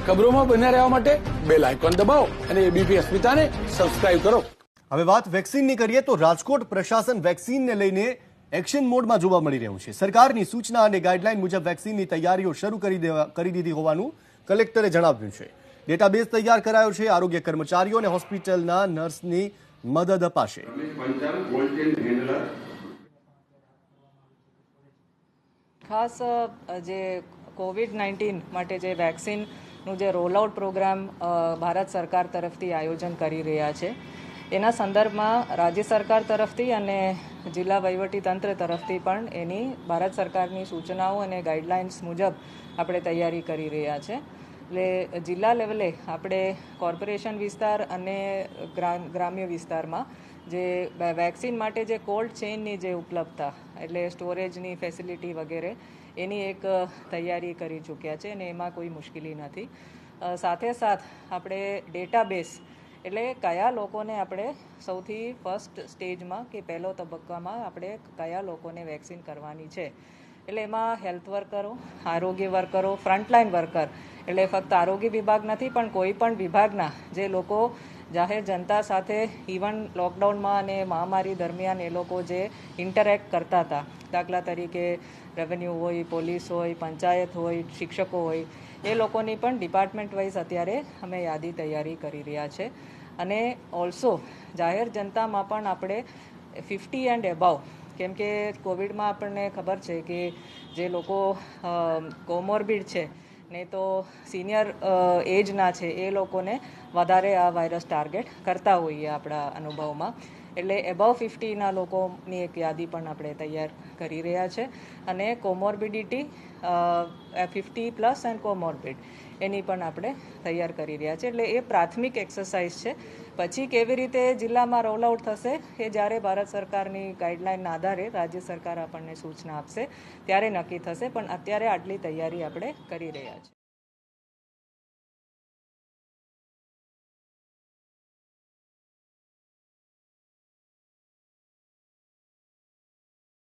ખબરોમાં બન્યા રહેવા માટે બેલ આઇકોન દબાવો અને એબીપી અસ્મિતાને સબસ્ક્રાઇબ કરો। હવે વાત વેક્સિનની કરીએ તો રાજકોટ પ્રશાસન વેક્સિનને લઈને એક્શન મોડમાં જોવા મળી રહ્યું છે। સરકારની સૂચના અને ગાઈડલાઈન મુજબ વેક્સિનની તૈયારીઓ શરૂ કરી દીધી હોવાનું કલેક્ટરે જણાવ્યું છે। ડેટાબેઝ તૈયાર કરાયો છે। આરોગ્ય કર્મચારીઓ અને હોસ્પિટલના નર્સની મદદ અપાશે। ખાસ જે કોવિડ-19 માટે જે વેક્સિનનું જે રોલઆઉટ પ્રોગ્રામ ભારત સરકાર તરફથી આયોજન કરી રહ્યા છે એના સંદર્ભમાં રાજ્ય સરકાર તરફથી અને જિલ્લા વહીવટીતંત્ર તરફથી પણ એની ભારત સરકારની સૂચનાઓ અને ગાઈડલાઇન્સ મુજબ આપણે તૈયારી કરી રહ્યા છે। એટલે જિલ્લા લેવલે આપણે કોર્પોરેશન વિસ્તાર અને ગ્રામ્ય વિસ્તારમાં જે વેક્સિન માટે જે કોલ્ડ ચેઇનની જે ઉપલબ્ધતા એટલે સ્ટોરેજની ફેસિલિટી વગેરે એની એક તૈયારી કરી ચૂક્યા છે અને એમાં કોઈ મુશ્કેલી નથી। સાથે સાથ આપણે ડેટાબેઝ એટલે કયા લોકોને આપણે સૌથી ફર્સ્ટ સ્ટેજમાં કે પહેલો તબક્કામાં આપણે કયા લોકોને વેક્સિન કરવાની છે એટલે એમાં હેલ્થ વર્કરો, આરોગ્ય વર્કરો, ફ્રન્ટલાઇન વર્કર એટલે ફક્ત આરોગ્ય વિભાગ નથી પણ કોઈ પણ વિભાગના જે લોકો જાહેર જનતા સાથે ઇવન લોકડાઉનમાં અને મહામારી દરમિયાન એ લોકો જે ઇન્ટરેક્ટ કરતા હતા, દાખલા તરીકે રેવન્યુ હોય, પોલીસ હોય, પંચાયત હોય, શિક્ષકો હોય, એ લોકોની પણ ડિપાર્ટમેન્ટ વાઇઝ અત્યારે અમે યાદી તૈયારી કરી રહ્યા છે। અને ઓલ્સો જાહેર જનતામાં પણ આપણે 50 એન્ડ એબાવ કેમ કે કોવિડમાં આપણને ખબર છે કે જે લોકો કોમોર્બિડ છે ને તો સિનિયર એજના છે એ લોકોને વધારે આ વાયરસ ટાર્ગેટ કરતા હોઈએ આપણા અનુભવમાં। એટલે એબાવ 50ના લોકોની એક યાદી પણ આપણે તૈયાર કરી રહ્યા છે અને કોમોર્બિડિટી 50+ એન્ડ કોમોર્બિડ એની પણ આપણે તૈયાર કરી રહ્યા છે। એટલે એ પ્રાથમિક એક્સરસાઇઝ છે। પછી કેવી રીતે જિલ્લામાં રોલઆઉટ થશે એ જ્યારે ભારત સરકારની ગાઈડલાઇનના આધારે રાજ્ય સરકાર આપણને સૂચના આપશે ત્યારે નક્કી થશે, પણ અત્યારે આટલી તૈયારી આપણે કરી રહ્યા છીએ।